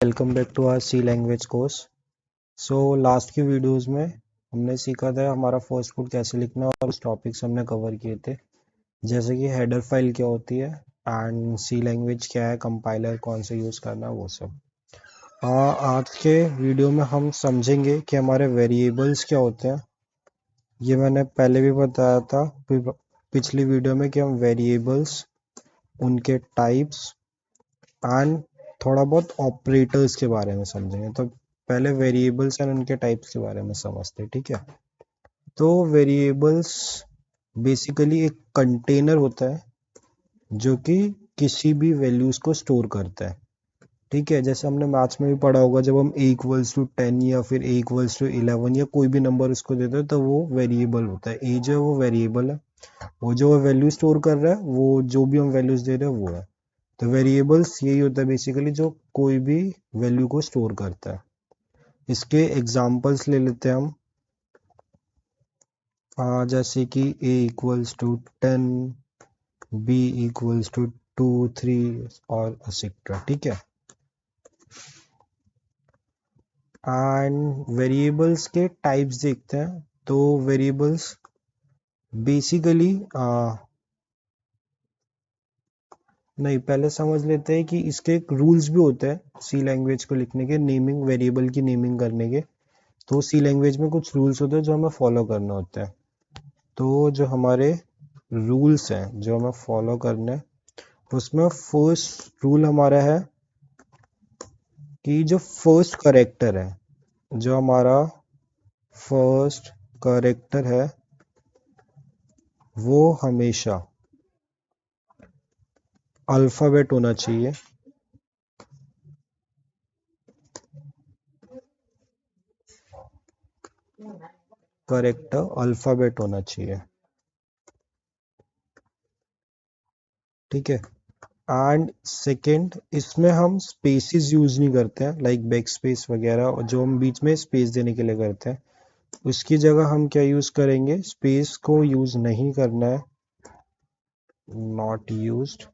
Welcome back to our C language course. So last की videos में हमने सीखा था हमारा फर्स्ट कोड कैसे लिखना है और उस टॉपिक्स हमने कवर किए थे, जैसे कि हेडर फाइल क्या होती है एंड सी लैंग्वेज क्या है, कंपाइलर कौन सा यूज़ करना है, वो सब। आज के वीडियो में हम समझेंगे कि हमारे वेरिएबल्स क्या होते हैं। ये मैंने पहले भी बताया था पिछली वीडियो में कि हम वेरिएबल्स, उनके टाइप्स एंड थोड़ा बहुत ऑपरेटर्स के बारे में समझेंगे। तो पहले वेरिएबल्स एंड उनके टाइप्स के बारे में समझते हैं, ठीक है। तो वेरिएबल्स बेसिकली एक कंटेनर होता है जो कि किसी भी वैल्यूज को स्टोर करता है, ठीक है। जैसे हमने मैथ्स में भी पढ़ा होगा, जब हम a=10 या फिर a=11 या कोई भी नंबर उसको देते हैं तो वो वेरिएबल होता है। a जो है वो वेरिएबल है, वो जो वैल्यू स्टोर कर रहा है, वो जो भी हम वैल्यूज दे रहे हैं वो है। तो वेरिएबल्स यही होता है बेसिकली, जो कोई भी वैल्यू को स्टोर करता है। इसके एग्जांपल्स ले लेते हैं हम। जैसे कि a=10, b=2, 3 और एक्सेट्रा, ठीक है। एंड वेरिएबल्स के टाइप्स देखते हैं। तो वेरिएबल्स बेसिकली नहीं, पहले समझ लेते हैं कि इसके एक रूल्स भी होते हैं सी लैंग्वेज को लिखने के, नेमिंग, वेरिएबल की नेमिंग करने के। तो सी लैंग्वेज में कुछ रूल्स होते हैं जो हमें फॉलो करना होता है। तो जो हमारे रूल्स हैं जो हमें फॉलो करने हैं, उसमें फर्स्ट रूल हमारा है कि जो फर्स्ट करेक्टर है, जो हमारा फर्स्ट करेक्टर है वो हमेशा अल्फ़ाबेट होना चाहिए। करेक्टर अल्फ़ाबेट होना चाहिए, ठीक है। एंड सेकेंड, इसमें हम स्पेसिस यूज नहीं करते हैं, लाइक बैक स्पेस वगैरह, और जो हम बीच में स्पेस देने के लिए करते हैं, उसकी जगह हम क्या यूज करेंगे, स्पेस को यूज नहीं करना है, not used.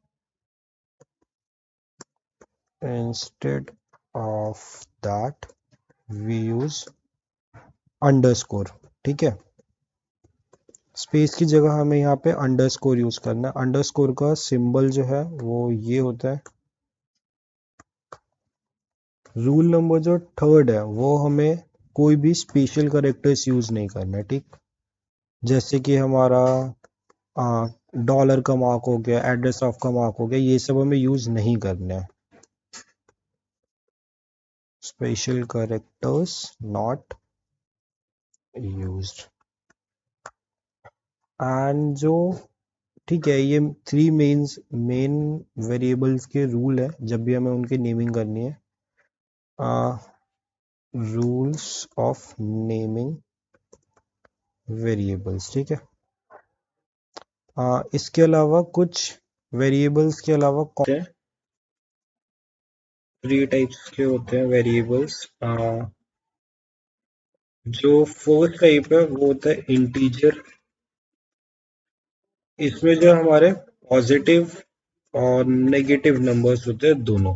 Instead of that we use underscore, ठीक है। स्पेस की जगह हमें यहाँ पे अंडरस्कोर यूज करना है। अंडरस्कोर का सिंबल जो है वो ये होता है। रूल नंबर जो थर्ड है, वो हमें कोई भी स्पेशल करेक्टर्स यूज नहीं करना है, ठीक। जैसे कि हमारा डॉलर का मार्क हो गया, एड्रेस ऑफ का मार्क हो गया, ये सब हमें यूज नहीं करना है। Special characters not used. And जो, ठीक है, ये थ्री मेन वेरिएबल्स के रूल है जब भी हमें उनकी नेमिंग करनी है। रूल्स ऑफ नेमिंग वेरिएबल्स, ठीक है। इसके अलावा कुछ वेरिएबल्स के अलावा कौन से थ्री टाइप्स के होते हैं वेरिएबल्स। जो फोर्थ टाइप है वो होता है इंटीजर। इसमें जो हमारे पॉजिटिव और नेगेटिव नंबर्स होते हैं, दोनों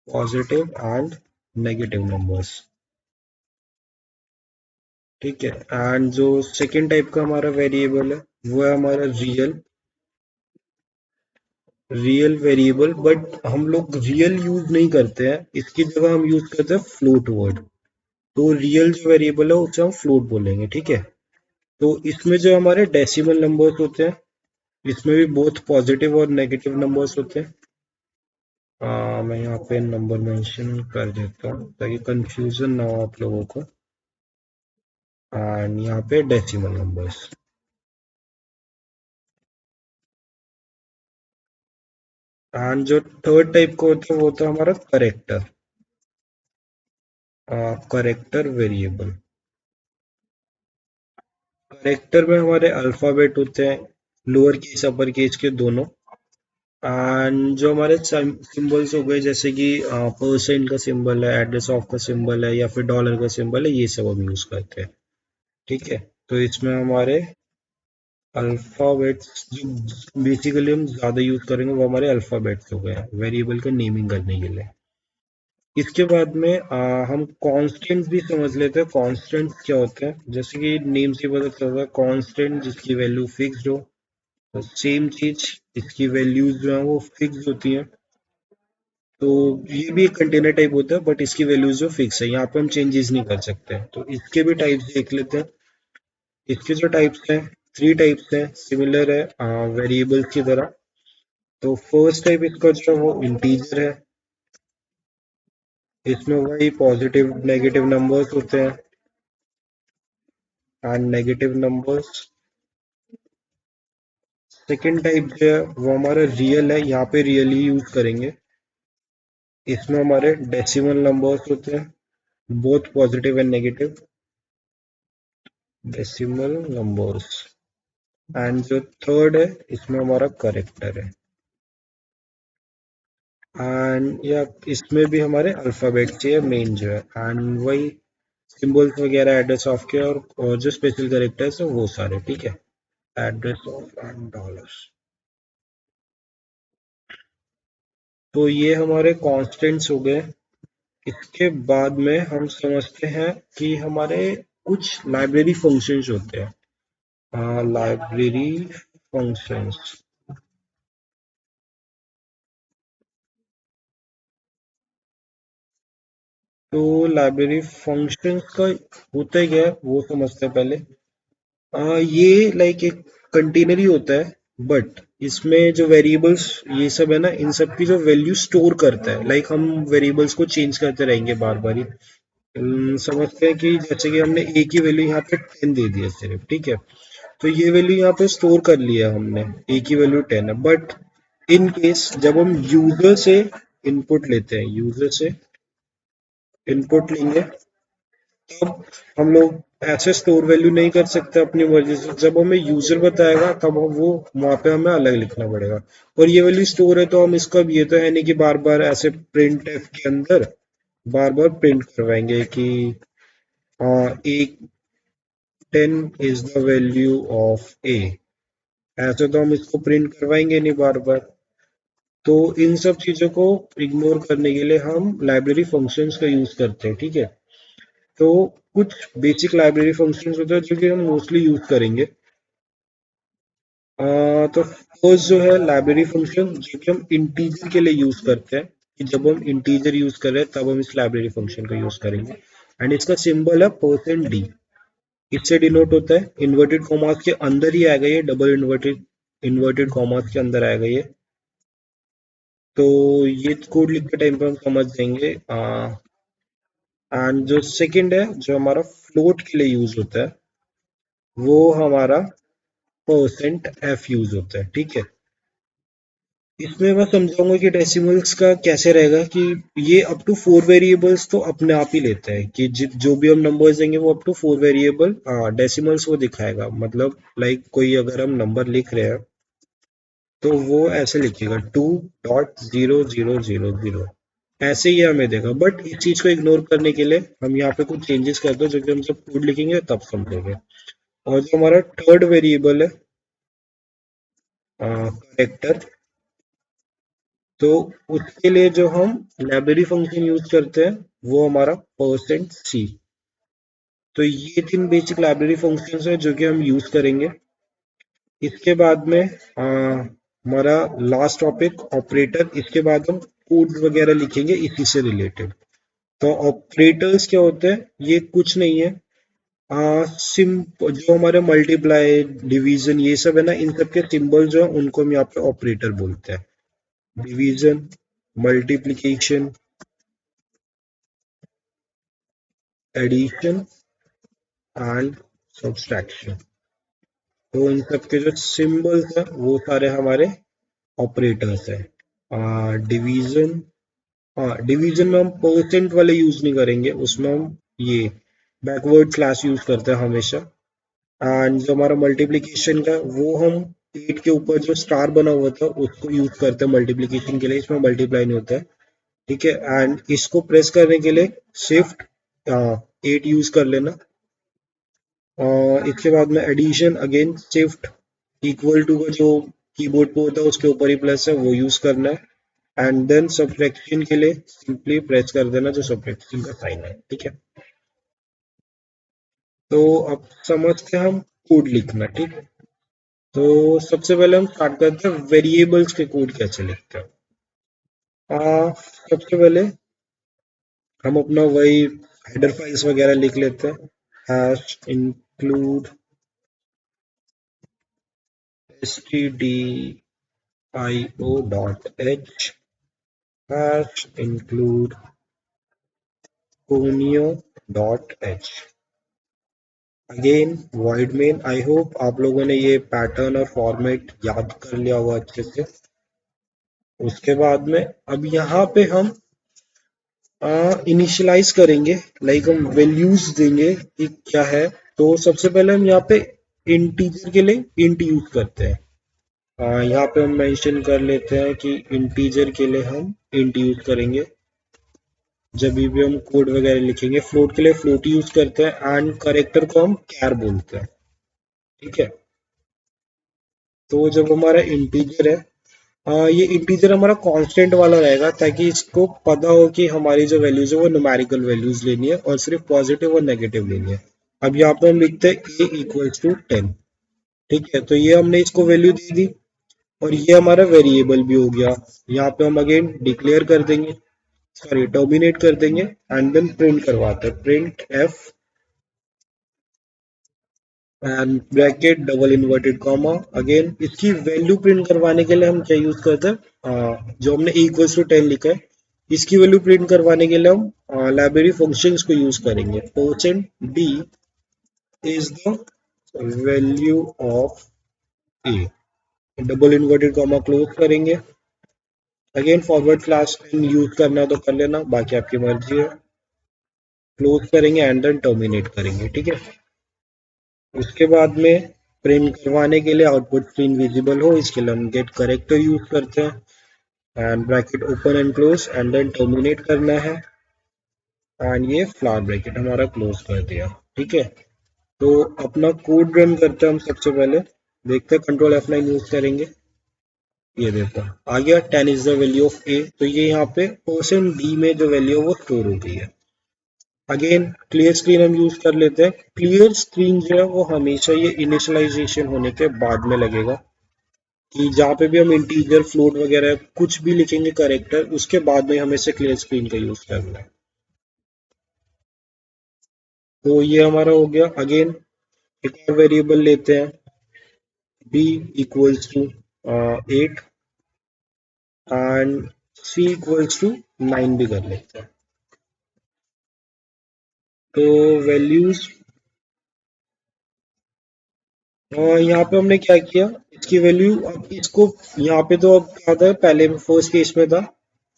पॉजिटिव एंड नेगेटिव नंबर्स, ठीक है। एंड जो सेकेंड टाइप का हमारा वेरिएबल है वो है हमारा रियल वेरिएबल। बट हम लोग रियल यूज नहीं करते हैं, इसकी जगह हम यूज करते हैं फ्लोट वर्ड। तो रियल जो वेरिएबल है उसे हम फ्लोट बोलेंगे, ठीक है। तो इसमें जो हमारे डेसिमल नंबर्स होते हैं, इसमें भी बहुत पॉजिटिव और नेगेटिव नंबर्स होते हैं। मैं यहाँ पे नंबर मेंशन कर देता हूँ ताकि कंफ्यूजन ना हो आप लोगों को। एंड यहाँ पे डेसिमल नंबर्स। एंड जो थर्ड टाइप का होता है वो होता है हमारा करेक्टर, करेक्टर वेरिएबल। करेक्टर में हमारे अल्फाबेट होते हैं, लोअर केस अपर केस के दोनों। एंड जो हमारे सिंबल्स हो गए, जैसे कि परसेंट का सिंबल है, एड्रेस ऑफ का सिंबल है, या फिर डॉलर का सिंबल है, ये सब हम यूज करते हैं, ठीक है। तो इसमें हमारे अल्फाबेट्स जो बेसिकली हम ज्यादा यूज करेंगे वो हमारे अल्फाबेट्स हो गए वेरिएबल का नेमिंग करने के लिए। इसके बाद में हम कांस्टेंट्स भी समझ लेते हैं। कांस्टेंट्स क्या होते हैं, जैसे कि नेम से पता चलता है, कांस्टेंट जिसकी वैल्यू फिक्स्ड हो। तो सेम चीज, इसकी वैल्यूज जो है वो फिक्स होती हैं। तो ये भी एक कंटेनर टाइप होता है, बट इसकी वैल्यूज जो फिक्स है, यहाँ पे हम चेंजेस नहीं कर सकते। तो इसके भी टाइप्स देख लेते हैं। इसके जो टाइप्स हैं, थ्री टाइप्स हैं, सिमिलर है वेरिएबल्स की तरह। तो फर्स्ट टाइप इसका जो है वो इंटीजर है। इसमें वही पॉजिटिव नेगेटिव नंबर्स होते हैं and negative numbers. Second type जो है वो हमारा रियल है, यहाँ पे रियल ही यूज करेंगे। इसमें हमारे डेसिमल नंबर्स होते हैं, both positive and negative decimal numbers. And जो थर्ड है, इसमें हमारा करेक्टर है। एंड या इसमें भी हमारे अल्फाबेट चाहिए मेन जो है, एंड वही सिंबल्स वगैरह एड्रेस ऑफ के, और जो स्पेशल करेक्टर्स है वो सारे, ठीक है। Address of and dollars. तो ये हमारे कॉन्स्टेंट्स हो गए। इसके बाद में हम समझते हैं कि हमारे कुछ लाइब्रेरी फंक्शंस होते हैं। Library functions. तो लाइब्रेरी फंक्शंस का होता है क्या है, वो समझते हैं पहले। ये लाइक एक कंटेनर ही होता है, बट इसमें जो वेरिएबल्स ये सब है ना, इन सब की जो वैल्यू स्टोर करता है। लाइक हम वेरिएबल्स को चेंज करते रहेंगे बार बार ही। समझते हैं कि जैसे कि हमने ए की वैल्यू यहाँ पे 10 दे दी है सिर्फ, ठीक है। तो ये वैल्यू यहाँ पे स्टोर कर लिया हमने, ए की वैल्यू 10 है। बट इन केस जब हम यूजर से इनपुट लेते हैं, यूजर से इनपुट लेंगे, तब हम लोग ऐसे स्टोर वैल्यू नहीं कर सकते अपनी मर्जी से। जब हमें यूजर बताएगा तब हम वो वहां पे हमें अलग लिखना पड़ेगा। और ये वैल्यू स्टोर है तो हम इसका भी, ये तो है नहीं कि बार बार ऐसे प्रिंट एफ के अंदर बार बार प्रिंट करवाएंगे कि एक 10 इज द वैल्यू ऑफ ए। ऐसे तो हम इसको प्रिंट करवाएंगे नहीं बार बार। तो इन सब चीजों को इग्नोर करने के लिए हम लाइब्रेरी फंक्शंस का यूज करते हैं, ठीक है। तो कुछ बेसिक लाइब्रेरी फंक्शंस होते हैं जो कि हम मोस्टली यूज करेंगे। तो फर्स्ट जो है लाइब्रेरी फंक्शन, जो कि हम इंटीजर के लिए यूज करते हैं, कि जब हम इंटीजर यूज कर रहे हैं तब हम इस लाइब्रेरी फंक्शन का यूज करेंगे। एंड इसका सिंबल है परसेंट डी। इससे डिनोट होता है, इन्वर्टेड कॉमास के अंदर ही आएगा ये, डबल इन्वर्टेड इन्वर्टेड कॉमास के अंदर आएगा ये। तो ये कोड लिखते टाइम पे हम समझ जाएंगे। एंड जो सेकंड है, जो हमारा फ्लोट के लिए यूज होता है, वो हमारा परसेंट एफ यूज होता है, ठीक है। इसमें मैं समझाऊंगा कि डेसिमल्स का कैसे रहेगा, कि ये अप टू 4 वेरिएबल्स तो अपने आप ही लेता है, कि जो भी हम नंबर्स देंगे वो अप टू 4 वेरिएबल डेसिमल्स वो दिखाएगा। मतलब लाइक कोई अगर हम नंबर लिख रहे हैं तो वो ऐसे लिखेगा 2.0000, ऐसे ही हमें देगा। बट इस चीज को इग्नोर करने के लिए हम यहाँ पे कुछ चेंजेस करते हैं, जो कि हम जब कोड लिखेंगे तब समझेंगे। और जो हमारा थर्ड वेरिएबल है, करेक्टर, तो उसके लिए जो हम लाइब्रेरी फंक्शन यूज करते हैं वो हमारा परसेंट सी। तो ये तीन बेसिक लाइब्रेरी फंक्शंस है जो कि हम यूज करेंगे। इसके बाद में हमारा लास्ट टॉपिक ऑपरेटर। इसके बाद हम कोड वगैरह लिखेंगे इसी से रिलेटेड। तो ऑपरेटर्स क्या होते हैं, ये कुछ नहीं है। जो हमारे मल्टीप्लाई डिवीजन ये सब है ना, इन सब के सिंबल जो है उनको हम यहाँ पे ऑपरेटर बोलते हैं। Division, multiplication, addition and subtraction. तो इन सब के जो सिंबल्स हैं वो सारे हमारे ऑपरेटर्स हैं। डिवीजन, हाँ डिवीजन में हम परसेंट वाले यूज नहीं करेंगे, उसमें हम ये बैकवर्ड स्लैश यूज करते हैं हमेशा। एंड जो हमारा मल्टीप्लिकेशन का, वो हम 8 के ऊपर जो स्टार बना हुआ था उसको यूज करते हैं मल्टीप्लिकेशन के लिए, इसमें मल्टीप्लाई नहीं होता है, ठीक है। एंड इसको प्रेस करने के लिए शिफ्ट 8 यूज कर लेना। इसके बाद में addition, again shift equal to का जो कीबोर्ड पे होता है उसके ऊपर ही प्लस है वो यूज करना है। एंड देन सब्ट्रैक्शन के लिए सिंपली प्रेस कर देना जो सब्ट्रैक्शन का साइन है, ठीक है। तो अब समझते हैं हम कोड लिखना, ठीक है। तो सबसे पहले हम स्टार्ट करते हैं वेरिएबल्स के कोड कैसे लिखते हैं। सबसे पहले हम अपना वही हेडर फाइल्स वगैरह लिख लेते हैं। Hash include stdio.h hash include conio.h again void main। I hope आप लोगों ने ये पैटर्न और फॉर्मेट याद कर लिया होगा अच्छे से। उसके बाद में अब यहाँ पे हम इनिशियलाइज करेंगे, लाइक हम वैल्यूज देंगे कि क्या है। तो सबसे पहले हम यहाँ पे इंटीजर के लिए इंट यूज करते हैं। यहाँ पे हम मेंशन कर लेते हैं कि इंटीजर के लिए हम इंट यूज करेंगे। जब भी हम कोड वगैरह लिखेंगे, फ्लोट के लिए फ्लोट यूज करते हैं एंड करेक्टर को हम कैर बोलते हैं, ठीक है। तो जब हमारा इंटीजर है, ये इंटीजर हमारा कांस्टेंट वाला रहेगा ताकि इसको पता हो कि हमारी जो वैल्यूज है वो न्यूमेरिकल वैल्यूज लेनी है और सिर्फ पॉजिटिव और नेगेटिव लेनी है। अब यहाँ पे हम लिखते हैं a इक्वल्स टू 10, ठीक है। तो ये हमने इसको वैल्यू दे दी और ये हमारा वेरिएबल भी हो गया। यहाँ पे हम अगेन डिक्लेयर कर देंगे, सॉरी टर्मिनेट कर देंगे एंड देन प्रिंट करवाते हैं, print F and bracket double inverted comma. Again इसकी वैल्यू प्रिंट करवाने के लिए हम क्या यूज करते हैं, जो हमने इक्वल्स टू 10 लिखा है इसकी वैल्यू प्रिंट करवाने के लिए हम लाइब्रेरी फंक्शंस को यूज करेंगे। %d is the value of a, double inverted comma close करेंगे। Again forward slash n use करना है तो कर लेना, बाकी आपकी मर्जी है। क्लोज करेंगे एंड देन टर्मिनेट करेंगे, ठीक है। उसके बाद में प्रिंट करवाने के लिए आउटपुट स्क्रीन विजिबल हो इसके लिए हम गेट करेक्टर यूज करते हैं and bracket open and close and then terminate करना है एंड ये फ्लावर ब्रैकेट हमारा क्लोज कर दिया, ठीक है। तो अपना कोड रन करते हैं हम सबसे पहले, देखते हैं कंट्रोल F9 यूज करेंगे। ये देखो आ गया 10 is the value of a। तो ये यहाँ पे %d में जो वैल्यू है वो स्टोर हो गई है। अगेन क्लियर स्क्रीन हम यूज कर लेते हैं। क्लियर स्क्रीन जो है वो हमेशा ये इनिशियलाइजेशन होने के बाद में लगेगा, कि जहाँ पे भी हम इंटीजर फ्लोट वगैरह कुछ भी लिखेंगे करेक्टर उसके बाद में हमें से क्लियर स्क्रीन का यूज करना है। तो ये हमारा हो गया। अगेन एक और वेरिएबल लेते हैं b equals to 8 and c equals to 9 भी कर लेते हैं। तो वैल्यूज यहाँ पे हमने क्या किया, इसकी वैल्यू अब इसको यहाँ पे तो अब क्या था, पहले फर्स्ट केस में था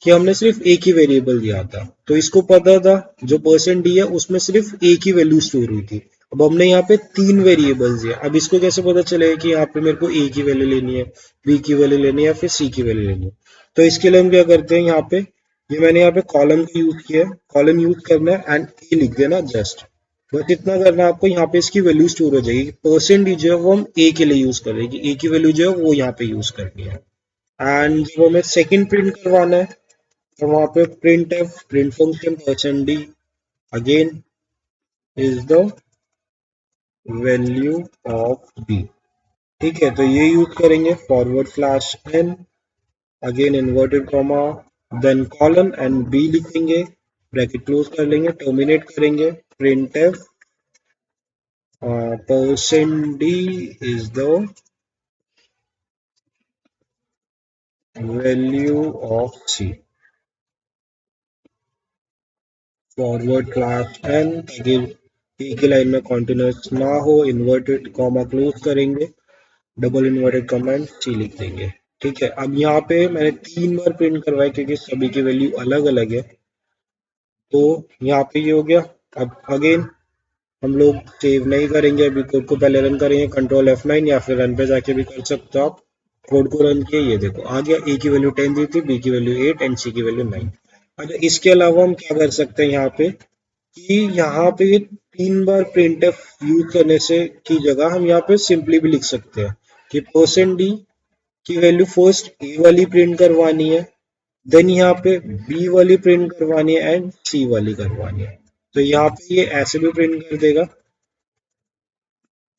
कि हमने सिर्फ एक ही वेरिएबल दिया था तो इसको पता था जो %d है उसमें सिर्फ एक ही वैल्यू स्टोर हुई थी। अब हमने यहाँ पे 3 वेरिएबल्स दिया, अब इसको कैसे पता चलेगा कि यहाँ पे मेरे को a की वैल्यू लेनी है, b की वैल्यू लेनी है या फिर c की वैल्यू लेनी है। तो इसके लिए हम क्या करते हैं, यहाँ पे ये मैंने यहाँ पे कॉलम का यूज किया है, कॉलम यूज करना है एंड a लिख देना जस्ट, बस इतना करना है आपको। यहाँ पे इसकी वैल्यू स्टोर हो जाएगी। % जो है वो हम a के लिए यूज कर रहे हैं कि a की वैल्यू जो है वो यहाँ पे यूज करनी है। एंड जब हमें सेकंड प्रिंट करवाना है तो वहाँ पे प्रिंट है print function %d again is the value of b, ठीक है। तो ये यूज करेंगे forward slash n again inverted comma then colon and b लिखेंगे, ब्रैकेट क्लोज कर लेंगे, टर्मिनेट करेंगे, print f %d is the value of c, forward class n ताकि एक ही लाइन में कॉन्टिन्यूस ना हो, इन्वर्टेड कॉमा क्लोज करेंगे, डबल इन्वर्टेड कॉमा c लिख देंगे, ठीक है। अब यहाँ पे मैंने 3 बार प्रिंट करवाया क्योंकि सभी की वैल्यू अलग अलग है। तो यहाँ पे ये हो गया। अब अगेन हम लोग सेव नहीं करेंगे, अभी कोड को पहले रन करेंगे कंट्रोल F9 या फिर रन पे जाके भी कर सकते हो आप। कोड को रन किया, ये देखो आ गया, a की वैल्यू 10 दी थी, b की वैल्यू 8 एंड c की वैल्यू 9। अच्छा इसके अलावा हम क्या कर सकते हैं यहाँ पे, कि यहाँ पे 3 बार प्रिंट यूज करने से की जगह हम यहाँ पे सिंपली भी लिख सकते हैं कि %d की वैल्यू फर्स्ट a वाली प्रिंट करवानी है देन यहाँ पे बी वाली प्रिंट करवानी है एंड सी वाली करवानी है। तो यहाँ पे ये ऐसे भी प्रिंट कर देगा।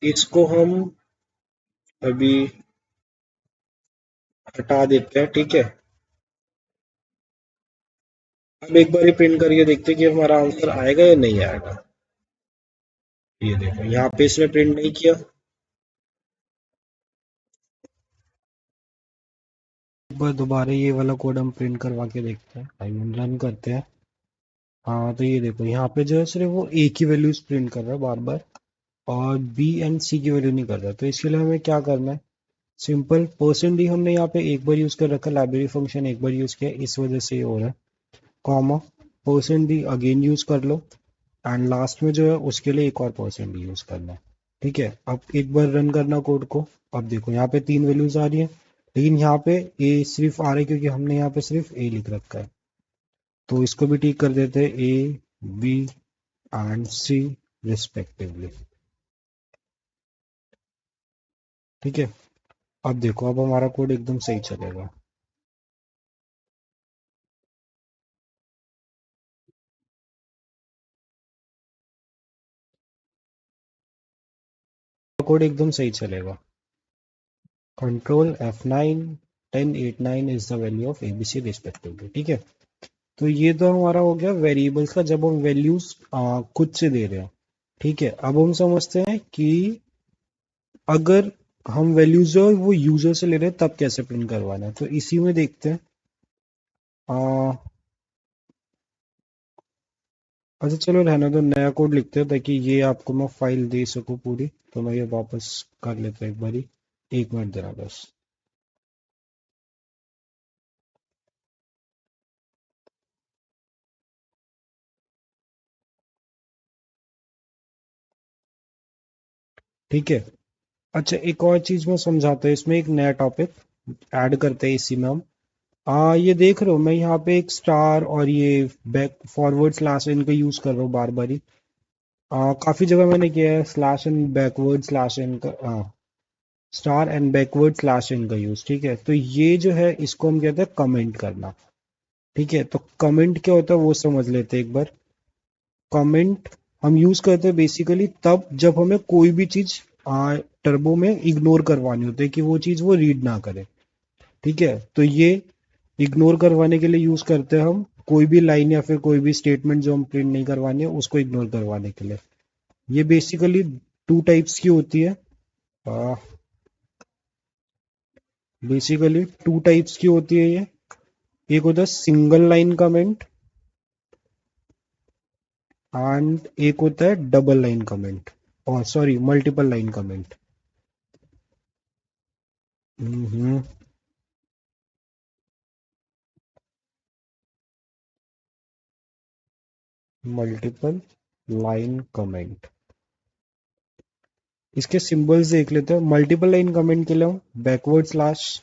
इसको हम अभी हटा देते हैं, ठीक है। अब एक बार ही प्रिंट करके देखते हैं कि हमारा आंसर आएगा या नहीं आएगा। ये देखो यहाँ पे इसने प्रिंट नहीं किया। एक बार दोबारा ये वाला कोड हम प्रिंट करवा के देखते हैं, आई मीन रन करते हैं। हाँ तो ये देखो यहाँ पे जो है सिर्फ वो ए की वैल्यूज प्रिंट कर रहा है बार बार, और बी एंड सी की वैल्यू नहीं कर रहा। तो इसके लिए हमें क्या करना है, सिंपल परसेंट डी हमने यहाँ पे एक बार यूज कर रखा है, लाइब्रेरी फंक्शन एक बार यूज किया, इस वजह से ये हो रहा है। Comma percent D again use कर लो, एंड लास्ट में जो है उसके लिए एक और परसेंट डी यूज करना है। ठीक है, अब एक बार रन करना कोड को। अब देखो यहाँ पे तीन वैल्यूज आ रही है, लेकिन यहाँ पे ए सिर्फ आ रहा है क्योंकि हमने यहाँ पे सिर्फ ए लिख रखा है। तो इसको भी ठीक कर देते हैं, a b and c respectively. ठीक है, अब देखो अब हमारा कोड एकदम सही चलेगा। कोड एकदम सही चलेगा। Control F9 1089 is the value of ABC respectively. ठीक है, तो ये तो हमारा हो गया वेरिएबल्स का, जब हम वैल्यूज खुद से दे रहे हैं। ठीक है, अब हम समझते हैं कि अगर हम वैल्यूज जो है वो यूजर से ले रहे हैं तब कैसे प्रिंट करवाना है। तो इसी में देखते हैं। आ, अच्छा चलो रहने दो, नया कोड लिखते हैं ताकि ये आपको मैं फाइल दे सकूं पूरी। तो मैं ये वापस कर लेता हूँ एक बारी, 1 मिनट देना बस। ठीक है, अच्छा एक और चीज मैं समझाता हूँ, इसमें एक नया टॉपिक ऐड करते हैं इसी में हम। ये देख रहे हो मैं यहाँ पे एक स्टार और ये बैक फॉरवर्ड स्लैश इनका यूज कर रहा हूँ बार बार ही। काफी जगह मैंने किया है स्लैश एंड बैकवर्ड स्लैश इन का, स्टार एंड बैकवर्ड स्लैश इन का यूज। ठीक है, तो ये जो है इसको हम कहते हैं कमेंट करना। ठीक है, तो कमेंट क्या होता है वो समझ लेते हैं एक बार। कमेंट हम यूज करते हैं बेसिकली तब जब हमें कोई भी चीज टर्बो में इग्नोर करवानी होती है कि वो चीज वो रीड ना करे। ठीक है, तो ये इग्नोर करवाने के लिए यूज करते हैं हम, कोई भी लाइन या फिर कोई भी स्टेटमेंट जो हम प्रिंट नहीं करवानी है उसको इग्नोर करवाने के लिए। ये बेसिकली टू टाइप्स की होती है। बेसिकली टू टाइप्स की होती है ये। एक होता है सिंगल लाइन कमेंट, एंड एक होता है डबल लाइन कमेंट, और sorry multiple line comment. Multiple line comment, इसके सिंबल्स देख लेते हैं। मल्टीपल लाइन कमेंट के लिए हम बैकवर्ड स्लैश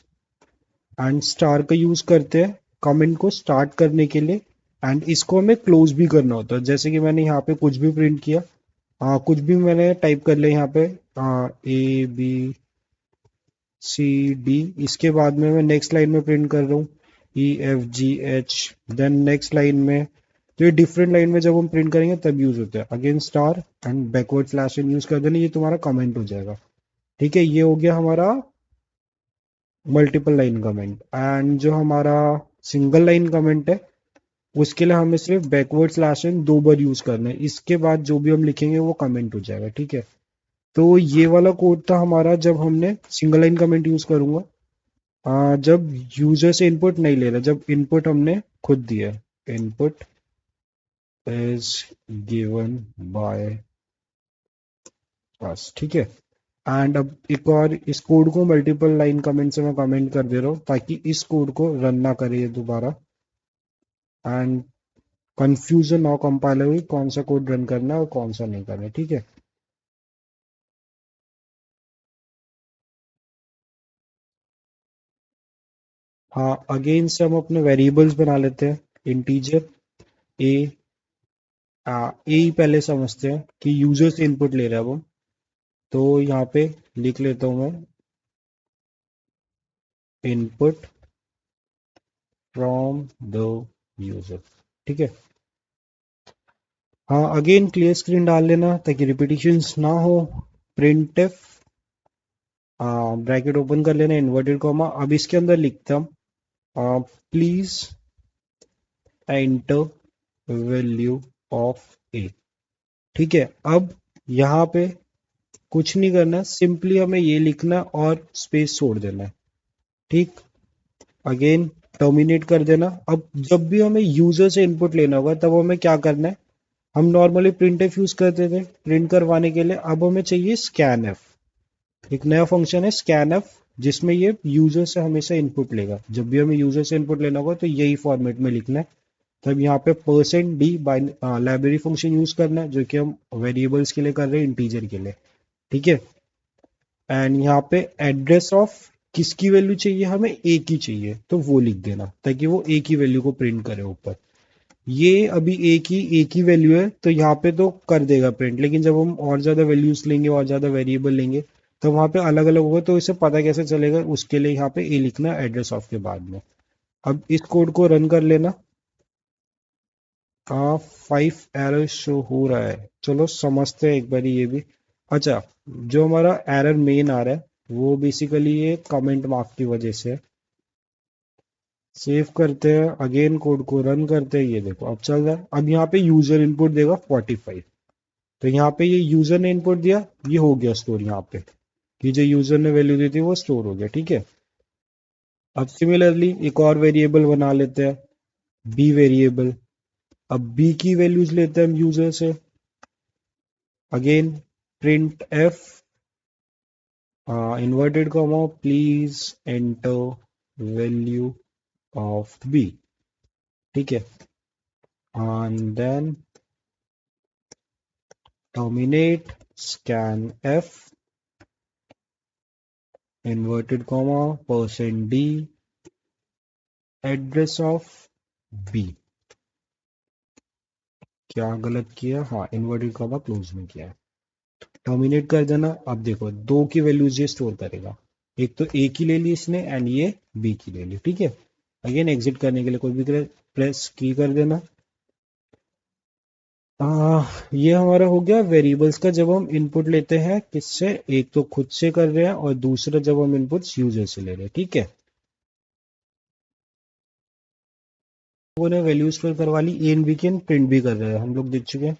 एंड स्टार का यूज करते हैं कमेंट को स्टार्ट करने के लिए, एंड इसको हमें क्लोज भी करना होता है। जैसे कि मैंने यहाँ पे कुछ भी प्रिंट किया, कुछ भी मैंने टाइप कर लिया यहाँ पे, ए बी सी डी, इसके बाद में मैं नेक्स्ट लाइन में प्रिंट कर रहा हूँ e f g h, then next line में। तो ये डिफरेंट लाइन में जब हम प्रिंट करेंगे तब यूज होता है। Again star and backward slash in use कर देना, ये तुम्हारा कमेंट हो जाएगा। ठीक है, ये हो गया हमारा मल्टीपल लाइन कमेंट। एंड जो हमारा सिंगल लाइन कमेंट है उसके लिए हमें सिर्फ बैकवर्ड स्लैश इन 2 बार यूज करना है, इसके बाद जो भी हम लिखेंगे वो कमेंट हो जाएगा। ठीक है, तो ये वाला कोड था हमारा जब हमने सिंगल लाइन कमेंट यूज करूंगा, जब यूजर से इनपुट नहीं ले रहा, जब इनपुट हमने खुद दिया है। Input is given by us. ठीक है, एंड अब एक और इस कोड को मल्टीपल लाइन कमेंट से मैं कमेंट कर दे रहा हूँ ताकि इस कोड को रन ना करे ये दोबारा, एंड कंफ्यूजन ना कंपाइलर हुई कौन सा कोड रन करना है और कौन सा नहीं करना है। ठीक है, हाँ अगेन से हम अपने वेरिएबल्स बना लेते हैं। इंटीजर ए, ए ही पहले समझते हैं कि यूजर से इनपुट ले रहा है वो। तो यहाँ पे लिख लेता हूँ मैं इनपुट फ्रॉम द यूजर। ठीक है। हाँ, अगेन क्लियर स्क्रीन डाल लेना ताकि रिपीटिशंस ना हो। प्रिंट एफ, ब्रैकेट ओपन कर लेना, इन्वर्टेड कॉमा। अब इसके अंदर लिखता हूँ प्लीज एंटर वैल्यू ऑफ ए। ठीक है। अब यहाँ पे कुछ नहीं करना, सिंपली हमें ये लिखना और स्पेस छोड़ देना है। ठीक। अगेन टर्मिनेट कर देना। अब जब भी हमें यूजर से इनपुट लेना होगा तब हमें क्या करना है, हम नॉर्मली प्रिंट एफ यूज करते थे प्रिंट करवाने के लिए, अब हमें चाहिए स्कैन एफ। एक नया फंक्शन है स्कैन एफ, जिसमें ये यूजर से हमेशा इनपुट लेगा। जब भी हमें यूजर से इनपुट लेना होगा तो यही फॉर्मेट में लिखना है। तब यहाँ पे %d लाइब्रेरी फंक्शन यूज करना है, जो कि हम वेरिएबल्स के लिए कर रहे हैं, इंटीजर के लिए। ठीक है। एंड यहाँ पे एड्रेस ऑफ किसकी वैल्यू चाहिए, हमें ए की चाहिए, तो वो लिख देना ताकि वो ए की वैल्यू को प्रिंट करे ऊपर। ये अभी एक ही वैल्यू है तो यहाँ पे तो कर देगा प्रिंट, लेकिन जब हम और ज्यादा वैल्यूज लेंगे और ज्यादा वेरिएबल लेंगे तो वहाँ पे अलग अलग होगा, तो इसे पता कैसे चलेगा, उसके लिए यहाँ पे ए लिखना एड्रेस ऑफ के बाद में। अब इस कोड को रन कर लेना। 5 एरर शो हो रहा है, चलो समझते हैं एक बार ये भी। अच्छा, जो हमारा एरर मेन आ रहा है वो बेसिकली ये कमेंट मार्क की वजह से है। सेव करते हैं, अगेन कोड को रन करते हैं, ये देखो अब चल रहा है। अब यहाँ पे यूजर इनपुट देगा 45, तो यहाँ पे ये यूजर ने इनपुट दिया, ये हो गया स्टोर यहाँ पे कि जो यूजर ने वैल्यू दी थी वो स्टोर हो गया। ठीक है। अब सिमिलरली एक और वेरिएबल बना लेते हैं, बी वेरिएबल। अब बी की वैल्यूज लेते हैं हम यूजर से। Again print f inverted comma please enter value of b. ठीक है। And then terminate scanf inverted comma %d address of b। क्या गलत किया, हाँ इन्वर्टेड कॉमा क्लोज में किया है। टर्मिनेट कर देना। अब देखो दो की वैल्यूज ये स्टोर करेगा, एक तो ए की ले ली इसने एंड ये बी की ले ली। ठीक है। अगेन एग्जिट करने के लिए कोई भी प्रेस की कर देना। ये हमारा हो गया वेरिएबल्स का, जब हम इनपुट लेते हैं किससे, एक तो खुद से कर रहे हैं और दूसरा जब हम इनपुट यूजर से ले रहे हैं। ठीक है। वो ने वैल्यू स्टोर करवा ली, ए एंड बी की प्रिंट भी कर रहे हैं, हम लोग देख चुके हैं।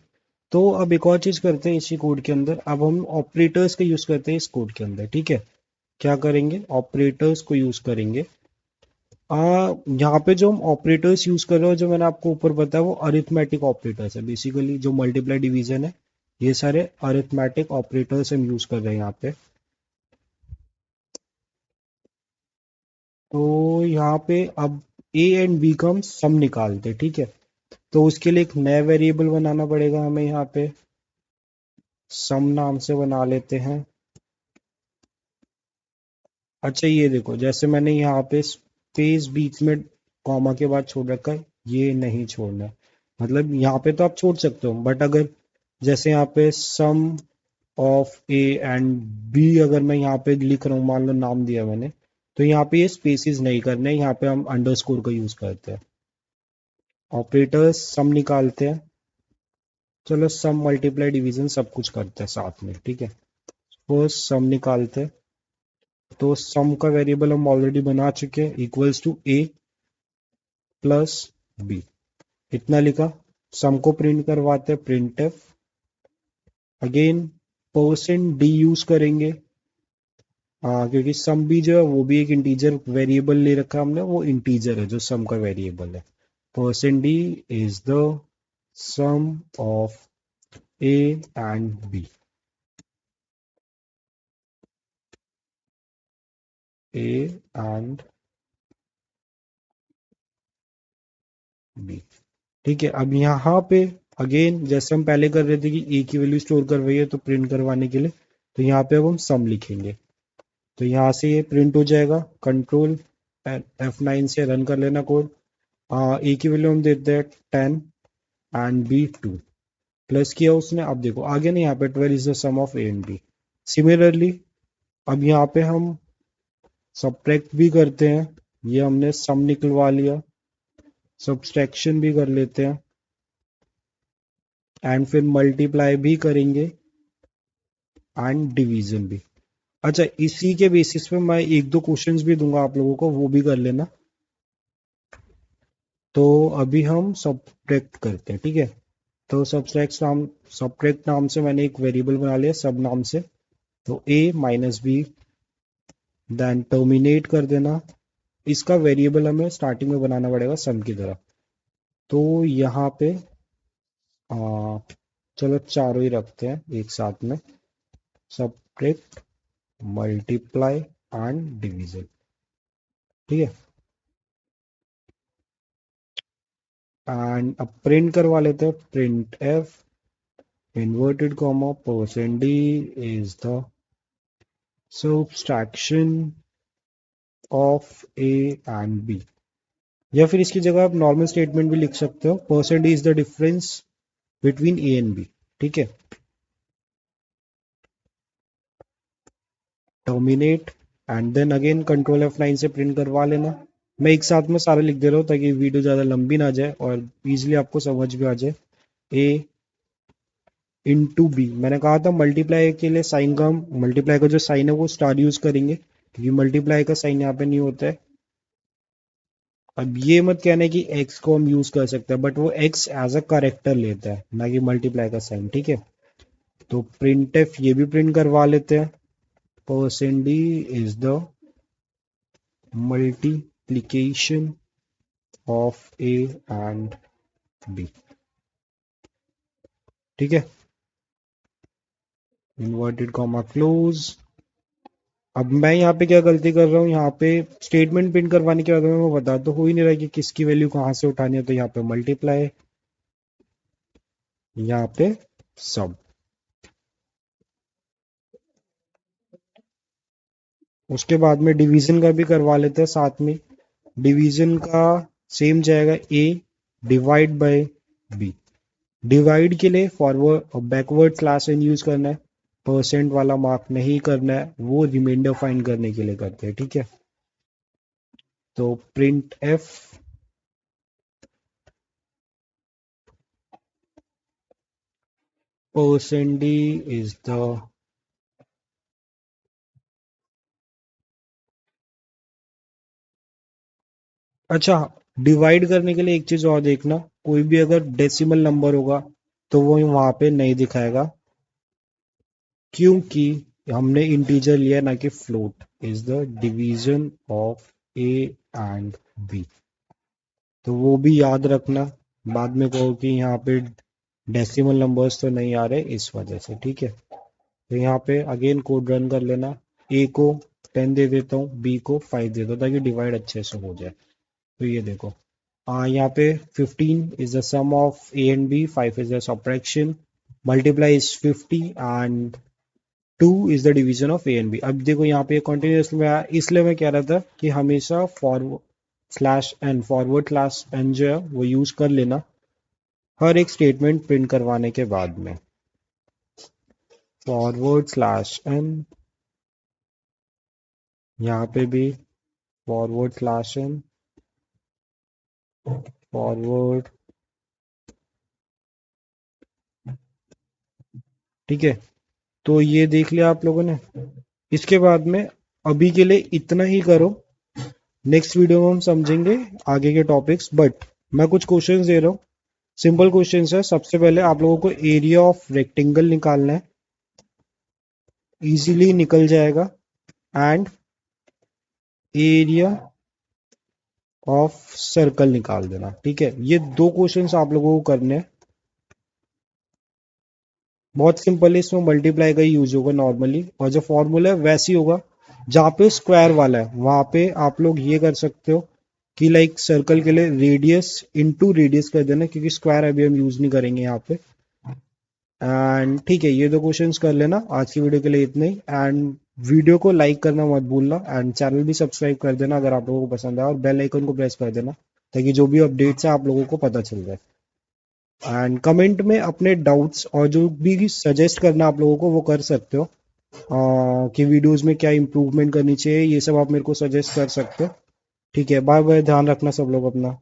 तो अब एक और चीज करते हैं इसी कोड के अंदर, अब हम ऑपरेटर्स का यूज करते हैं इस कोड के अंदर। ठीक है। क्या करेंगे, ऑपरेटर्स को यूज करेंगे। यहाँ पे जो हम ऑपरेटर्स यूज कर रहे हो, जो मैंने आपको ऊपर बताया, वो अरिथमेटिक ऑपरेटर्स है। बेसिकली जो मल्टीप्लाई डिवीजन है, ये सारे अरिथमेटिक ऑपरेटर्स हम यूज कर रहे हैं यहाँ पे। तो यहाँ पे अब ए एंड बी का हम सम निकालते। ठीक है। तो उसके लिए एक नया वेरिएबल बनाना पड़ेगा हमें, यहाँ पे सम नाम से बना लेते हैं। अच्छा, ये देखो जैसे मैंने यहाँ पे स्पेस बीच में कॉमा के बाद छोड़ रखा है, ये नहीं छोड़ना है। मतलब यहाँ पे तो आप छोड़ सकते हो, बट अगर जैसे यहाँ पे सम ऑफ ए एंड बी अगर मैं यहाँ पे लिख रहा हूँ, मान लो नाम दिया मैंने, तो यहाँ पे ये स्पेसिस नहीं करने, यहाँ पे हम अंडरस्कोर का यूज करते हैं। ऑपरेटर्स सम निकालते हैं। चलो सम मल्टीप्लाई डिवीजन सब कुछ करते हैं साथ में। ठीक है। फर्स्ट सम निकालते हैं। तो सम का वेरिएबल हम ऑलरेडी बना चुके हैं, equals to a plus b, इतना लिखा। सम को प्रिंट करवाते हैं, print f. Again %d use करेंगे, क्योंकि सम भी जो है वो भी एक इंटीजर वेरिएबल ले रखा है हमने, वो इंटीजर है जो सम का वेरिएबल है। %d is the sum of A and b, a and b. ठीक है। अब यहाँ पे अगेन जैसे हम पहले कर रहे थे कि ए की वैल्यू स्टोर करवाई है तो प्रिंट करवाने के लिए, तो यहाँ पे अब हम सम लिखेंगे, तो यहाँ से ये प्रिंट हो जाएगा। कंट्रोल F9 से रन कर लेना कोड। ए की वैल्यू हम देते हैं 10 एंड बी 2, प्लस किया उसने। अब देखो आगे ना, यहाँ पे 12 is the sum of A and b. Similarly अब यहाँ पे हम सब्ट्रैक्ट भी करते हैं, ये हमने सम निकलवा लिया। सब्सट्रैक्शन भी कर लेते हैं एंड फिर मल्टीप्लाई भी करेंगे एंड डिवीजन भी। अच्छा, इसी के बेसिस पे मैं एक दो क्वेश्चंस भी दूंगा आप लोगों को, वो भी कर लेना। तो अभी हम सब्ट्रैक्ट करते हैं, ठीक है। तो सब्ट्रैक्ट नाम से मैंने एक वेरिएबल बना लिया सब नाम से। तो a minus b, then terminate कर देना। इसका वेरिएबल हमें स्टार्टिंग में बनाना पड़ेगा सम की तरह। तो यहाँ पे चलो चारों ही रखते हैं एक साथ में, सब्ट्रैक्ट, मल्टीप्लाई एंड डिवीजन, ठीक है। एंड अब प्रिंट करवा लेते हैं, print F inverted comma percent d is the subtraction of a and b। या फिर इसकी जगह आप नॉर्मल स्टेटमेंट भी लिख सकते हो, percent d is the difference between a and b, ठीक है। Terminate and then again control F9 से प्रिंट करवा लेना। मैं एक साथ में सारा लिख दे रहा हूँ ताकि वीडियो ज़्यादा लंबी ना जाए और इजीली आपको समझ भी आ जाए। ए इंटू बी, मैंने कहा था मल्टीप्लाई के लिए साइन का, मल्टीप्लाई का जो साइन है वो स्टार यूज करेंगे क्योंकि मल्टीप्लाई का साइन यहाँ पे नहीं होता है। अब ये मत कहना है कि x को हम यूज कर सकते हैं, बट वो x एज अ करेक्टर लेता है ना कि मल्टीप्लाई का साइन, ठीक है। तो प्रिंट एफ ये भी प्रिंट करवा लेते हैं, percent d is the multiplication of A and b, ठीक है। Inverted comma close. अब मैं यहाँ पे क्या गलती कर रहा हूँ, यहाँ पे स्टेटमेंट प्रिंट करवाने के बाद मैं बता तो हो ही नहीं रहा कि किसकी वैल्यू कहाँ से उठानी है। तो यहाँ पे मल्टीप्लाई, यहाँ पे सब। उसके बाद में डिवीजन का भी करवा लेते हैं साथ में। डिवीजन का सेम जाएगा a divide by b। Divide के लिए फॉरवर्ड और बैकवर्ड स्लैश एन यूज करना है, परसेंट वाला मार्क नहीं करना है, वो रिमाइंडर फाइंड करने के लिए करते हैं, ठीक है। तो print F percent d is the, अच्छा डिवाइड करने के लिए एक चीज और देखना, कोई भी अगर डेसिमल नंबर होगा तो वो वहां पे नहीं दिखाएगा क्योंकि हमने इंटीजर लिया ना कि float. Is the division of A and b, तो वो भी याद रखना। बाद में कहो कि यहाँ पे डेसिमल नंबर्स तो नहीं आ रहे इस वजह से, ठीक है। तो यहाँ पे अगेन कोड रन कर लेना, ए को 10 दे देता हूँ, बी को 5 दे दो ताकि डिवाइड अच्छे से हो जाए। तो ये देखो यहाँ पे 15 is the sum of A and B, 5 is the subtraction, multiply is 50 and 2 is the division of A and B. अब देखो यहाँ पे कंटिन्यूस में आया, इसलिए मैं कह रहा था कि हमेशा फॉरवर्ड स्लैश एन जो है वो यूज कर लेना हर एक स्टेटमेंट प्रिंट करवाने के बाद में। फॉरवर्ड स्लैश एन, यहाँ पे भी फॉरवर्ड स्लैश एन, फॉरवर्ड, ठीक है। तो ये देख लिया आप लोगों ने। इसके बाद में अभी के लिए इतना ही करो, नेक्स्ट वीडियो में हम समझेंगे आगे के टॉपिक्स। बट मैं कुछ क्वेश्चंस दे रहा हूँ, सिंपल क्वेश्चंस है। सबसे पहले आप लोगों को एरिया ऑफ रेक्टेंगल निकालना है, इजीली निकल जाएगा, एंड एरिया ऑफ सर्कल निकाल देना, ठीक है। ये दो क्वेश्चंस आप लोगों को करने हैं, बहुत सिंपल है। इसमें मल्टीप्लाई का ही यूज होगा नॉर्मली, और जो फॉर्मूला है वैसे ही होगा। जहाँ पे स्क्वायर वाला है वहां पे आप लोग ये कर सकते हो कि लाइक सर्कल के लिए रेडियस इनटू रेडियस कर देना, क्योंकि स्क्वायर अभी हम यूज नहीं करेंगे यहाँ पे। एंड ठीक है, ये दो क्वेश्चंस कर लेना। आज की वीडियो के लिए इतना ही, एंड वीडियो को लाइक करना मत भूलना, एंड चैनल भी सब्सक्राइब कर देना अगर आप लोगों को पसंद आया, और बेल आइकन को प्रेस कर देना ताकि जो भी अपडेट्स है आप लोगों को पता चल जाए। एंड कमेंट में अपने डाउट्स और जो भी सजेस्ट करना आप लोगों को वो कर सकते हो, कि वीडियोस में क्या इंप्रूवमेंट करनी चाहिए, ये सब आप मेरे को सजेस्ट कर सकते हो। ठीक है, बाय बाय, ध्यान रखना सब लोग अपना।